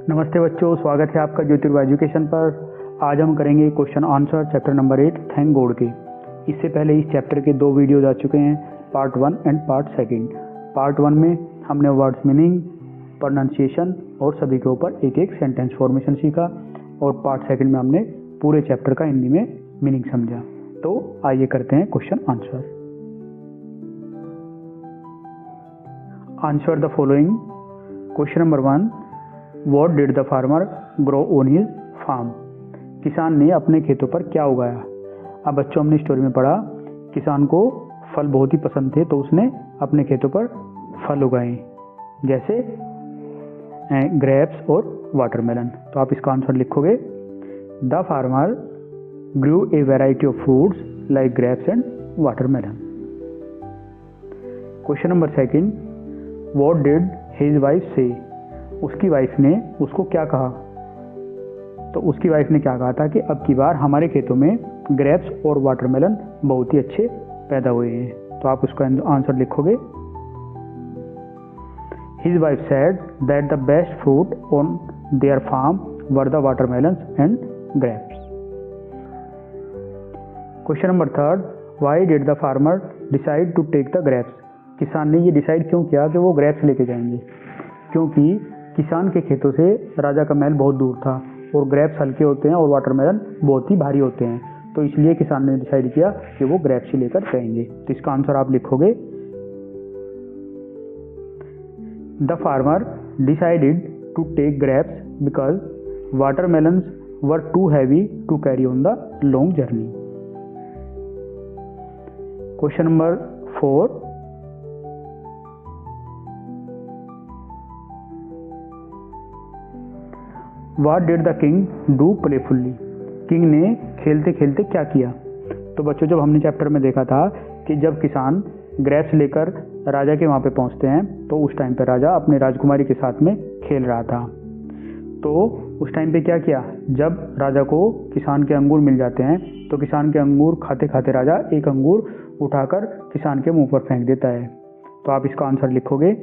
नमस्ते बच्चों, स्वागत है आपका ज्योतिर्वा एजुकेशन पर। आज हम करेंगे question answer chapter number 8 thank God के। इससे पहले इस चैप्टर के 2 वीडियोज आ चुके हैं, पार्ट 1 एंड पार्ट 2। पार्ट 1 में हमने वर्ड्स मीनिंग, प्रोनाउंसिएशन और सभी के ऊपर एक एक सेंटेंस फॉर्मेशन सीखा, और पार्ट 2 में हमने पूरे चैप्टर का हिंदी में मीनिंग समझा। तो आइए करते हैं question answer. Answer the following. Question number 1, What did the farmer grow on his farm? किसान ने अपने खेतों पर क्या उगाया। अब बच्चों, हमने स्टोरी में पढ़ा किसान को फल बहुत ही पसंद थे, तो उसने अपने खेतों पर फल उगाए, जैसे ग्रेप्स और वाटरमेलन। तो आप इसका आंसर लिखोगे, the farmer grew a variety of fruits like grapes and watermelon. Question number 2, What did his wife say? उसकी वाइफ ने उसको क्या कहा। तो उसकी वाइफ ने क्या कहा था कि अब की बार हमारे खेतों में ग्रेप्स और वाटरमेलन बहुत ही अच्छे पैदा हुए हैं। तो आप उसका आंसर लिखोगे, His wife said that the best fruit on their farm were the watermelons and grapes. Question number 3, Why did the farmer decide to take the grapes? किसान ने ये डिसाइड क्यों किया कि वो ग्रेप्स लेके जाएंगे। क्योंकि किसान के खेतों से राजा का महल बहुत दूर था, और ग्रेप्स हल्के होते हैं और वाटरमेलन बहुत ही भारी होते हैं, तो इसलिए किसान ने डिसाइड किया कि वो ग्रेप्स ही लेकर जाएंगे। तो इसका आंसर आप लिखोगे, the farmer decided to take grapes because watermelons were too heavy to carry on the long journey. Question number 4, What did the king do playfully? King ने खेलते खेलते क्या किया। तो बच्चों, जब हमने चैप्टर में देखा था कि जब किसान ग्रेप्स लेकर राजा के वहाँ पे पहुँचते हैं, तो उस टाइम पे राजा अपने राजकुमारी के साथ में खेल रहा था। तो उस टाइम पे क्या किया, जब राजा को किसान के अंगूर मिल जाते हैं, तो किसान के अंगूर खाते खाते राजा एक अंगूर उठाकर किसान के मुंह पर फेंक देता है। तो आप इसका आंसर लिखोगे,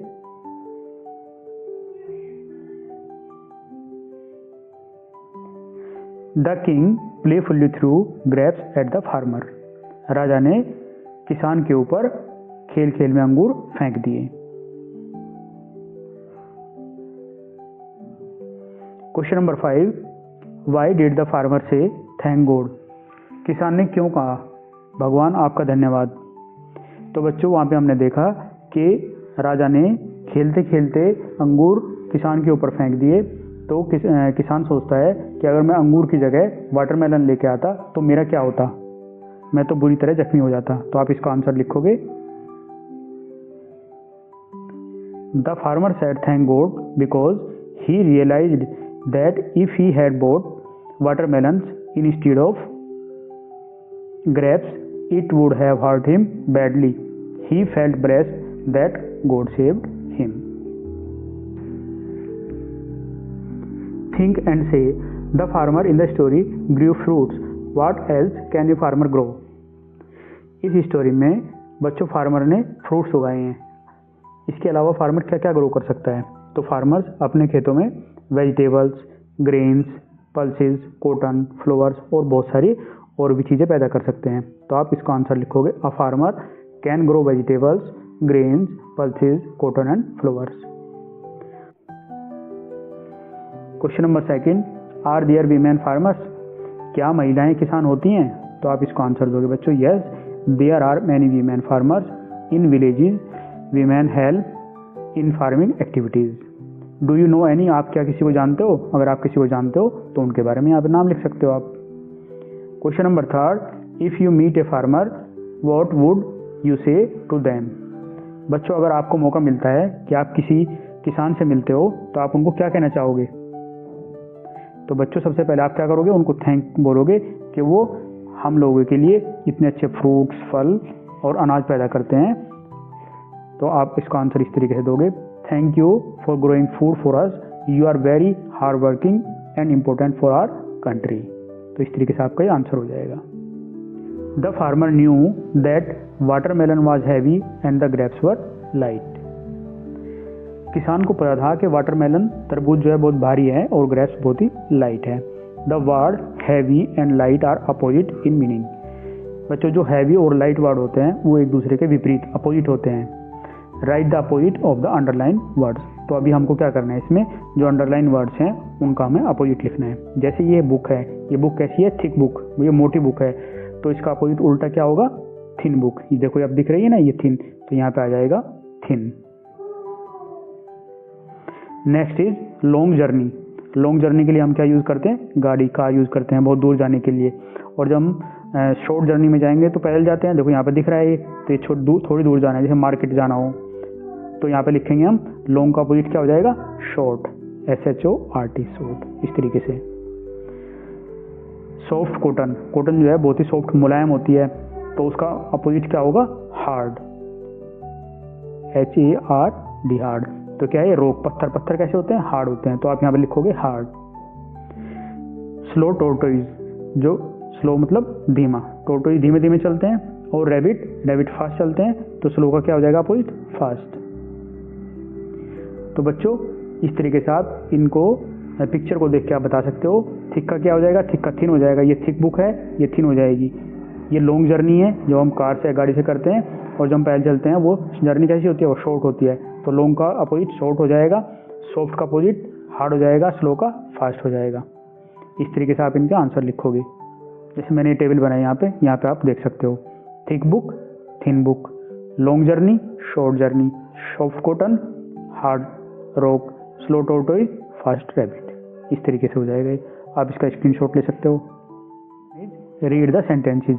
the king playfully threw grapes at the farmer. राजा ने किसान के ऊपर खेल खेल में अंगूर फेंक दिए। Question number 5, why did the farmer से थैंक गॉड? किसान ने क्यों कहा भगवान आपका धन्यवाद। तो बच्चों, वहाँ पे हमने देखा कि राजा ने खेलते खेलते अंगूर किसान के ऊपर फेंक दिए, तो किसान सोचता है कि अगर मैं अंगूर की जगह वाटरमेलन लेके आता तो मेरा क्या होता, मैं तो बुरी तरह जख्मी हो जाता। तो आप इसका आंसर लिखोगे, the farmer said thank God because he realised that if he had bought watermelons instead of grapes it would have hurt him badly. He felt blessed that God saved him. Think and say, the farmer in the story grew fruits. What else can a farmer grow? इस story में बच्चों farmer ने fruits उगाए हैं। इसके अलावा farmer क्या क्या ग्रो कर सकता है। तो फार्मर्स अपने खेतों में vegetables, grains, pulses, cotton, flowers और बहुत सारी और भी चीज़ें पैदा कर सकते हैं। तो आप इसका आंसर लिखोगे, a farmer can grow vegetables, grains, pulses, cotton and flowers. Question number 2, are there women farmers? क्या महिलाएं किसान होती हैं? तो आप इसको आंसर दोगे बच्चों, yes there are many women farmers in villages. Women help in farming activities. Do you know any? आप क्या किसी को जानते हो? अगर आप किसी को जानते हो तो उनके बारे में यहाँ पर नाम लिख सकते हो आप। Question number 3, if you meet a farmer what would you say to them? बच्चों, अगर आपको मौका मिलता है कि आप किसी किसान से मिलते हो, तो आप उनको क्या कहना चाहोगे? तो बच्चों, सबसे पहले आप क्या करोगे, उनको थैंक बोलोगे कि वो हम लोगों के लिए इतने अच्छे फ्रूट्स, फल और अनाज पैदा करते हैं। तो आप इसका आंसर इस तरीके से दोगे, thank you for growing food for us, you are very hard working and important for our country. तो इस तरीके से आपका ये आंसर हो जाएगा। The farmer knew that watermelon was heavy and the grapes were light. किसान को पता था कि वाटरमेलन तरबूज जो है बहुत भारी है और ग्रेप्स बहुत ही लाइट है। The word heavy and light are opposite in meaning. बच्चों जो हैवी और लाइट वर्ड होते हैं वो एक दूसरे के विपरीत अपोजिट होते हैं। Right the opposite of the underline words. तो अभी हमको क्या करना है, इसमें जो अंडरलाइन वर्ड्स हैं उनका हमें अपोजिट लिखना है। जैसे ये बुक है, ये बुक कैसी है, थिक बुक, ये मोटी बुक है, तो इसका अपोजिट उल्टा क्या होगा, थिन बुक। ये देखो अब दिख रही है ना ये थिन, तो यहाँ पे आ जाएगा thin. Next is long journey. Long journey के लिए हम क्या यूज़ करते हैं, गाड़ी, कार यूज़ करते हैं बहुत दूर जाने के लिए। और जब हम शॉर्ट जर्नी में जाएंगे तो पैदल जाते हैं। देखो यहाँ पे दिख रहा है ये, तो ये थोड़ी दूर जाना है, जैसे मार्केट जाना हो तो यहाँ पे लिखेंगे हम लॉन्ग का अपोजिट क्या हो जाएगा, शॉर्ट, SHORT, शॉर्ट। इस तरीके से सॉफ्ट कॉटन, कॉटन जो है बहुत ही सॉफ्ट मुलायम होती है, तो उसका अपोजिट क्या होगा, हार्ड, HARD, हार्ड। तो क्या है, रोक, पत्थर, पत्थर कैसे होते हैं, हार्ड होते हैं, तो आप यहाँ पे लिखोगे हार्ड। स्लो टोर्टोइज, जो स्लो मतलब धीमा, टोर्टोइज धीमे धीमे चलते हैं, और रैबिट, रैबिट फास्ट चलते हैं, तो स्लो का क्या हो जाएगा अपोजिट, फास्ट। तो बच्चों इस तरीके से आप इनको पिक्चर को देख के आप बता सकते हो। थिक का क्या हो जाएगा, थिक का थिन हो जाएगा। ये थिक बुक है, ये थिन हो जाएगी। ये लॉन्ग जर्नी है जो हम कार से गाड़ी से करते हैं, और जब हम पैदल चलते हैं वो जर्नी कैसी होती है, वो शॉर्ट होती है। तो लॉन्ग का अपोजिट शॉर्ट हो जाएगा, सॉफ्ट का अपोजिट हार्ड हो जाएगा, स्लो का फास्ट हो जाएगा। इस तरीके से आप इनका आंसर लिखोगे। जैसे मैंने ये टेबल बनाई यहाँ पे आप देख सकते हो, thick book, thin book, long journey, short journey, soft cotton, hard rock, slow tortoise, fast rabbit. इस तरीके से हो जाएगा। आप इसका स्क्रीनशॉट ले सकते हो। Read the sentences.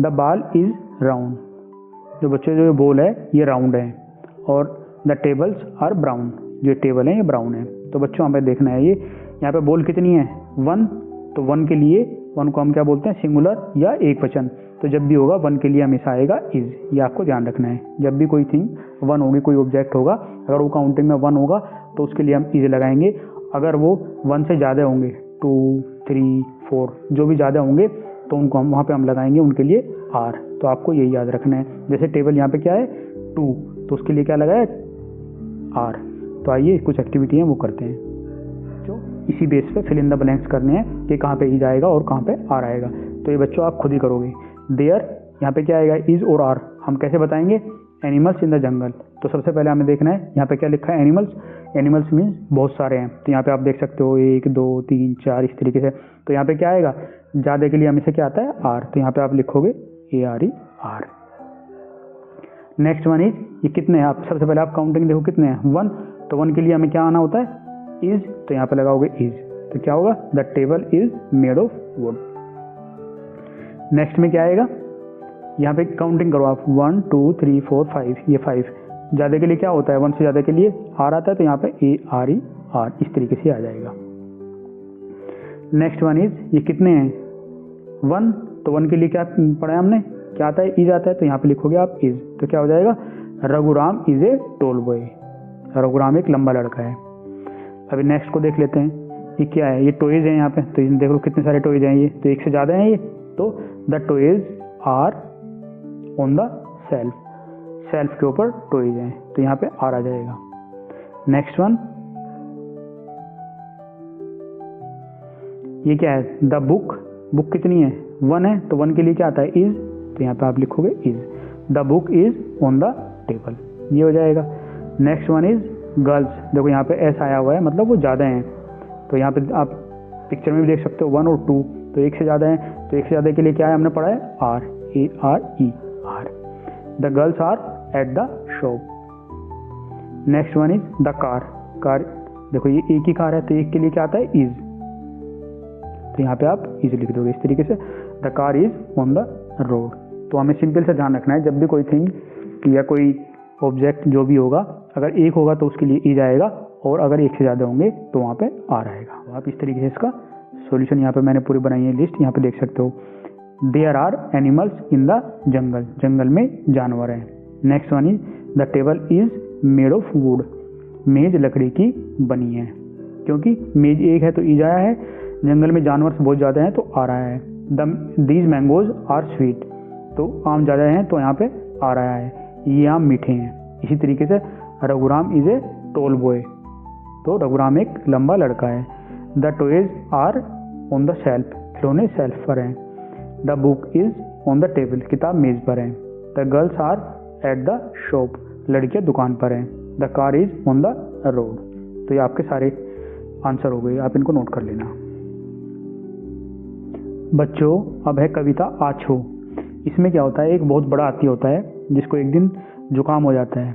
The ball is round. जो बच्चे जो बॉल है ये राउंड है, और द टेबल्स आर ब्राउन, जो टेबल है ये ब्राउन है। तो बच्चों हमें देखना है ये यहाँ पे बॉल कितनी है, 1। तो 1 के लिए 1 को हम क्या बोलते हैं, सिंगुलर या एक वचन। तो जब भी होगा 1 के लिए हमेशा आएगा इज, ये आपको ध्यान रखना है। जब भी कोई थिंग 1 होगी, कोई ऑब्जेक्ट होगा, अगर वो काउंटिंग में 1 होगा तो उसके लिए हम इज लगाएंगे। अगर वो 1 से ज़्यादा होंगे, 2, 3, 4 जो भी ज़्यादा होंगे, तो उनको हम वहाँ पे हम लगाएंगे उनके लिए आर। तो आपको यही याद रखना है। जैसे टेबल यहाँ पे क्या है 2, तो उसके लिए क्या लगाया, आर। तो आइए कुछ एक्टिविटी है वो करते हैं, जो इसी बेस पे फिल इन द ब्लैंक्स करने हैं कि कहाँ पे इज आएगा और कहाँ पे आर आएगा। तो ये बच्चों आप खुद ही करोगे। देयर यहाँ पे क्या आएगा, इज और आर हम कैसे बताएंगे, एनिमल्स इन द जंगल। तो सबसे पहले हमें देखना है यहाँ पे क्या लिखा है, एनिमल्स। एनिमल्स मीन्स बहुत सारे हैं, तो यहाँ पे आप देख सकते हो 1, 2, 3, 4 इस तरीके से। तो यहाँ पे क्या आएगा, ज़्यादा के लिए हमेशा क्या आता है, आर। तो यहाँ पे आप लिखोगे ARE, are. Next one is, ये कितने हैं, आप सबसे पहले आप काउंटिंग देखो कितने हैं, 1। तो 1 के लिए हमें क्या आना होता है, इज। तो यहाँ पे लगाओगे इज, तो क्या होगा, the table is made of would. Next में क्या आएगा, यहाँ पे काउंटिंग करो आप, 1, 2, 3, 4, 5, ये 5। ज़्यादा के लिए क्या होता है, 1 से ज़्यादा के लिए आर आता है, तो यहाँ पे ARE, आर इस तरीके से आ जाएगा। नेक्स्ट वन इज, ये कितने हैं, 1। तो 1 के लिए क्या पढ़ा है हमने, क्या आता है, इज आता है, तो यहाँ पे लिखोगे आप इज। तो क्या हो जाएगा, Raghuram is a tall boy. Raghuram एक लंबा लड़का है। अभी नेक्स्ट को देख लेते हैं, ये क्या है, ये टॉयज हैं यहाँ पे। तो देख लो कितने सारे टॉयज हैं, ये तो एक से ज़्यादा हैं ये। तो the toys are on the shelf, shelf के ऊपर टॉयज हैं, तो यहाँ पे आर आ जाएगा। नेक्स्ट वन, ये क्या है, द बुक। बुक कितनी है, 1 है, तो 1 के लिए क्या आता है, इज। तो यहाँ पे आप लिखोगे is, the book is on the table, ये हो जाएगा। Next one is girls. देखो यहाँ पे एस आया हुआ है, मतलब वो ज़्यादा हैं। तो यहाँ पे आप पिक्चर में भी देख सकते हो 1 और 2, तो एक से ज़्यादा है। तो एक से ज़्यादा के लिए क्या है, हमने पढ़ा है are, ARE, are. The girls are at the shop. Next one is the car. Car देखो ये एक ही कार है, तो एक के लिए क्या आता है, इज। तो यहाँ पे आप इज लिख दोगे इस तरीके से, the car is on the road. तो हमें सिंपल से ध्यान रखना है, जब भी कोई थिंग या कोई ऑब्जेक्ट जो भी होगा, अगर एक होगा तो उसके लिए इज आएगा, और अगर एक से ज़्यादा होंगे तो वहाँ पे आर आएगा। आप इस तरीके से इसका सॉल्यूशन यहाँ पे मैंने पूरी बनाई है लिस्ट, यहाँ पे देख सकते हो। There are animals in the jungle. जंगल में जानवर हैं। Next one is, the table is made of wood. मेज लकड़ी की बनी है, क्योंकि मेज एक है तो इज आया है, जंगल में जानवर बहुत ज़्यादा हैं तो आ रहा है। These mangoes are sweet. तो आम ज़्यादा हैं तो यहाँ पे आ रहा है, ये आम मीठे हैं। इसी तरीके से Raghuram is a tall boy, तो रघुराम एक लंबा लड़का है। The toys are on the shelf, खिलौने शेल्फ पर हैं। The book is on the table, किताब मेज पर है। The girls are at the shop, लड़कियां दुकान पर हैं। The car is on the road. तो ये आपके सारे आंसर हो गए, आप इनको नोट कर लेना। बच्चों अब है कविता आछो। इसमें क्या होता है, एक बहुत बड़ा हाथी होता है जिसको एक दिन जुकाम हो जाता है,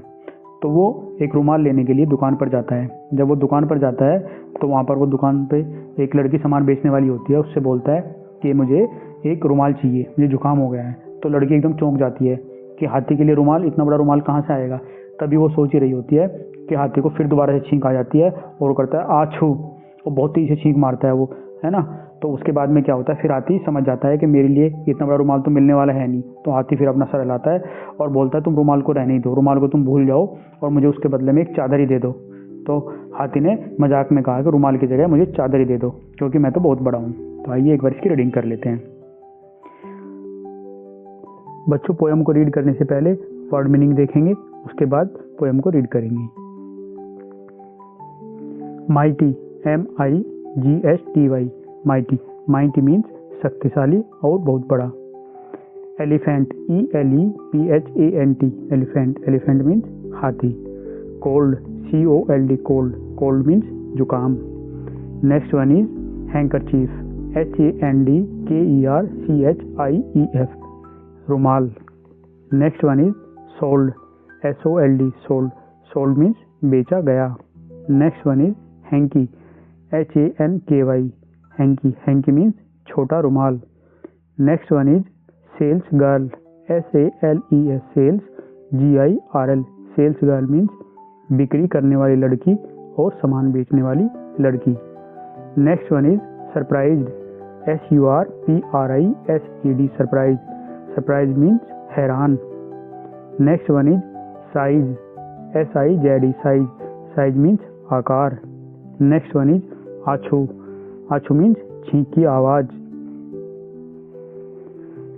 तो वो एक रुमाल लेने के लिए दुकान पर जाता है। जब वो दुकान पर जाता है तो वहाँ पर वो दुकान पे एक लड़की सामान बेचने वाली होती है, उससे बोलता है कि मुझे एक रुमाल चाहिए, मुझे जुकाम हो गया है। तो लड़की एकदम चौंक जाती है कि हाथी के लिए रुमाल, इतना बड़ा रुमाल कहाँ से आएगा। तभी वो सोच ही रही होती है कि हाथी को फिर दोबारा से छींक आ जाती है और वो करता है आछू, वो बहुत तेजी से छींक मारता है वो, है ना। तो उसके बाद में क्या होता है, फिर हाथी समझ जाता है कि मेरे लिए इतना बड़ा रुमाल तो मिलने वाला है नहीं। तो हाथी फिर अपना सर हिलाता है और बोलता है तुम रुमाल को रहने ही दो, रुमाल को तुम भूल जाओ और मुझे उसके बदले में एक चादर ही दे दो। तो हाथी ने मजाक में कहा कि रुमाल की जगह मुझे चादर ही दे दो, क्योंकि मैं तो बहुत बड़ा हूँ। तो आइए एक बार इसकी रीडिंग कर लेते हैं। बच्चों पोएम को रीड करने से पहले वर्ड मीनिंग देखेंगे, उसके बाद पोएम को रीड करेंगे। Mighty, MIGHTY, mighty, mighty means शक्तिशाली और बहुत बड़ा। Elephant, ELEPHANT, elephant, elephant means हाथी। Cold, COLD, cold, cold means जुकाम। Next one is handkerchief, HANDKERCHIEF, रुमाल। Next one is sold, SOLD, sold, sold means बेचा गया। Next one is hanky, HANKY, hanky, hanky means छोटा रुमाल। Next one is sales girl, SALES, sales GIRL, sales girl means बिक्री करने वाली लड़की और सामान बेचने वाली लड़की। Next one is surprised, SURPRISED, surprise, surprise means हैरान। Next one is size, SIZE, size, size means आकार। Next one is achoo, achoo means छींक की आवाज।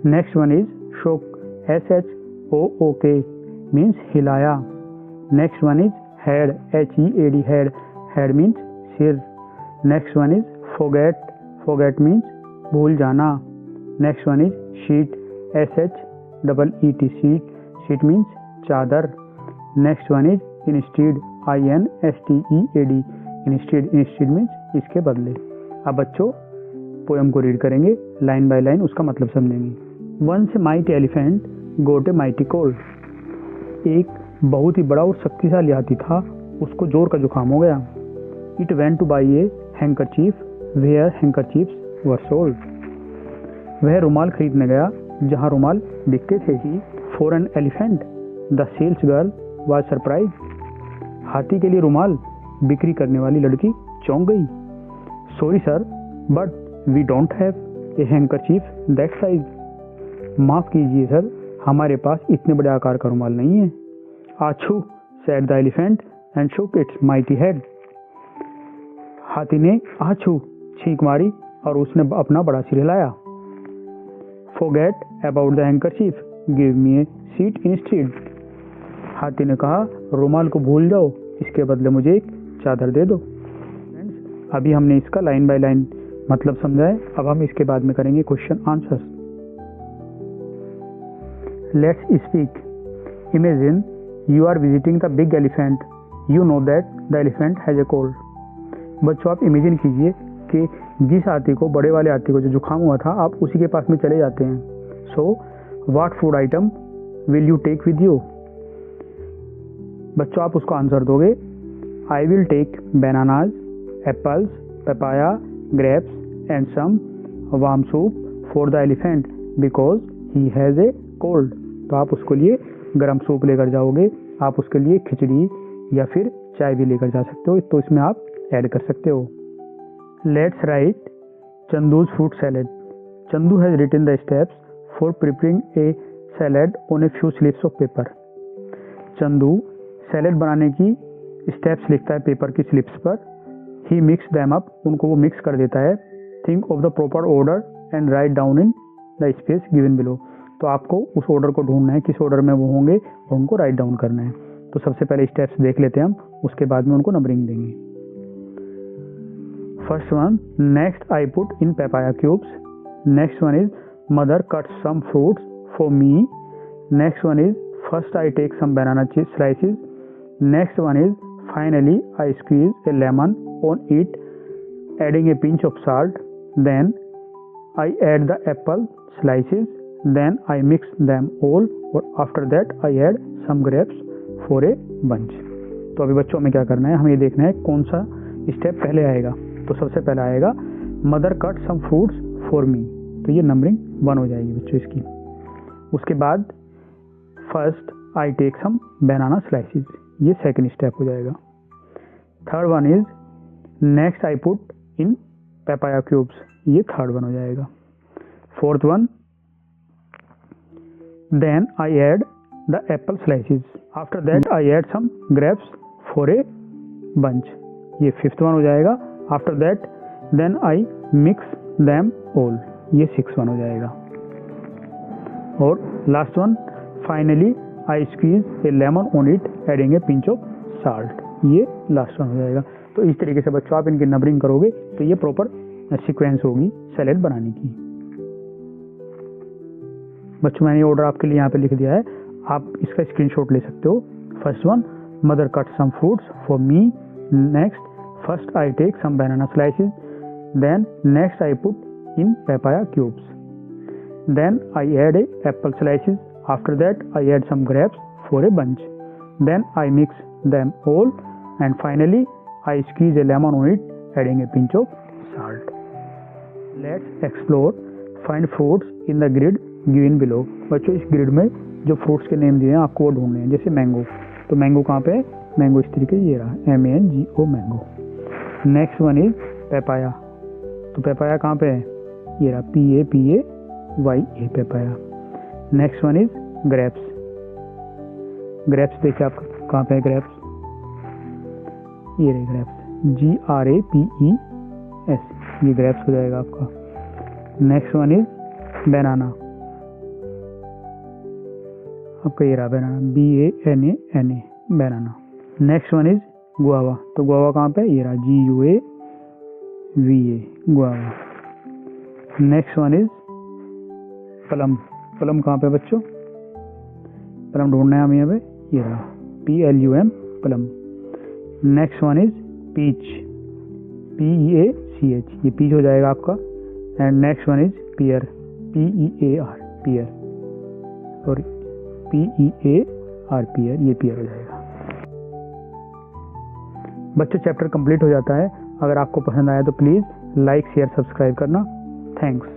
Next one is shook, SHOOK means हिलाया। Next one is head, HEAD, head, head means सिर। Next one is forget, forget means भूल जाना। Next one is sheet, SHEET, sheet, sheet means चादर। Next one is instead, INSTEAD, instead, instead means इसके बदले। अब बच्चों poem को read करेंगे, लाइन बाय लाइन उसका मतलब समझेंगे। Once mighty elephant got a mighty cold, एक बहुत ही बड़ा और शक्तिशाली हाथी था, उसको जोर का जुकाम हो गया। It went to buy a handkerchief where handkerchiefs were sold, वह रुमाल खरीदने गया जहाँ रुमाल बिकते थे। For an elephant the sales girl was surprise, हाथी के लिए रुमाल बिक्री करने वाली लड़की चौंक गई। Sorry sir but we don't have a handkerchief that size, माफ कीजिए सर हमारे पास इतने बड़े आकार का रुमाल नहीं है। आछू सेड द एलिफेंट एंड शोक इट्स माइटी हेड, हाथी ने आछू छींक मारी और उसने अपना बड़ा सिर हिलाया। Forget about the handkerchief, give me A seat instead, हाथी ने कहा रुमाल को भूल जाओ, इसके बदले मुझे एक चादर दे दो। फ्रेंड्स अभी हमने इसका लाइन बाय लाइन मतलब समझा है, अब हम इसके बाद में करेंगे question answers. Let's speak, imagine you are visiting the big elephant, you know that the elephant has a cold. बच्चों आप इमेजिन कीजिए कि जिस हाथी को, बड़े वाले हाथी को जो जुकाम हुआ था, आप उसी के पास में चले जाते हैं। So what food item will you take with you. बच्चों आप उसको आंसर दोगे, I will take bananas, apples, papaya, grapes and some warm soup for the elephant because he has a cold. तो आप उसके लिए गर्म सूप लेकर जाओगे, आप उसके लिए खिचड़ी या फिर चाय भी लेकर जा सकते हो, तो इसमें आप ऐड कर सकते हो। Let's write Chandu's fruit salad, Chandu has written the steps for preparing a salad on a few slips of paper. Chandu salad बनाने की स्टेप्स लिखता है पेपर की स्लिप्स पर। ही मिक्स दैम अप, उनको वो मिक्स कर देता है। Think of the proper order and write down in the space given below. तो आपको उस ऑर्डर को ढूंढना है, किस ऑर्डर में वो होंगे और उनको राइट डाउन करना है। तो सबसे पहले स्टेप्स देख लेते हैं हम, उसके बाद में उनको नंबरिंग देंगे। First one, next I put in papaya cubes. Next one is mother cut some fruits for me. Next one is first I take some banana slices. Next one is finally I squeeze a lemon on it, adding a pinch of salt. Then I add the apple slices. Then I mix them all. Or after that I add some grapes for a bunch. तो अभी बच्चों में क्या करना है, हमें ये देखना है कौन सा स्टेप पहले आएगा। तो सबसे पहले आएगा mother cut some fruits for me, तो ये नंबरिंग 1 हो जाएगी बच्चों इसकी। उसके बाद first I take some banana slices, ये सेकंड स्टेप हो जाएगा। Third one is next I put in papaya cubes, ये थर्ड वन हो जाएगा। Fourth one then I add the apple slices, after that I add some grapes for a bunch, ये fifth one हो जाएगा। After that then I mix them all, ये six one हो जाएगा। और last one finally I squeeze A lemon on it adding A pinch of salt, ये last one हो जाएगा। तो इस तरीके से बच्चों आप इनकी नंबरिंग करोगे तो ये प्रॉपर सीक्वेंस होगी सैलेड बनाने की। बच्चों मैंने ऑर्डर आपके लिए यहाँ पे लिख दिया है, आप इसका स्क्रीनशॉट ले सकते हो। First one mother cut some fruits for me. Next first I take some banana slices. Then next I put in papaya cubes. Then I add a apple slices. After that I add some grapes for a bunch. Then I mix them all and finally I squeeze a lemon on it, adding a pinch of salt. Let's explore. Find fruits in the grid given below. बच्चों इस grid में जो fruits के name दिए हैं आपको वो ढूंढने हैं। जैसे मैंगो, तो मैंगो कहाँ पे है, मैंगो इस तरीके ये रहा, MANGO mango. Next one is papaya, तो पेपाया कहाँ पे है, ये रहा PAPAYA papaya. Next one is grapes, grapes देखिए आप कहाँ पे है ग्रेप्स, ये रहे ग्रेप्स GRAPES, ये ग्रेप्स हो जाएगा आपका। नेक्स्ट वन इज बनाना, आपका ये रहा बनाना BANANA banana. Next one is guava, तो गुआवा कहाँ पे, ये रहा GUAVA guava. Next one is plum, plum कहाँ पे बच्चों, प्लम ढूंढना है हमें यहाँ पे, ये रहा PLUM plum. Next one is peach, PEACH, ये पीच हो जाएगा आपका। And next one is pear, PEAR pear, और PEAR पियर, ये पियर हो जाएगा। बच्चों चैप्टर कंप्लीट हो जाता है। अगर आपको पसंद आया तो प्लीज़ लाइक शेयर सब्सक्राइब करना। थैंक्स।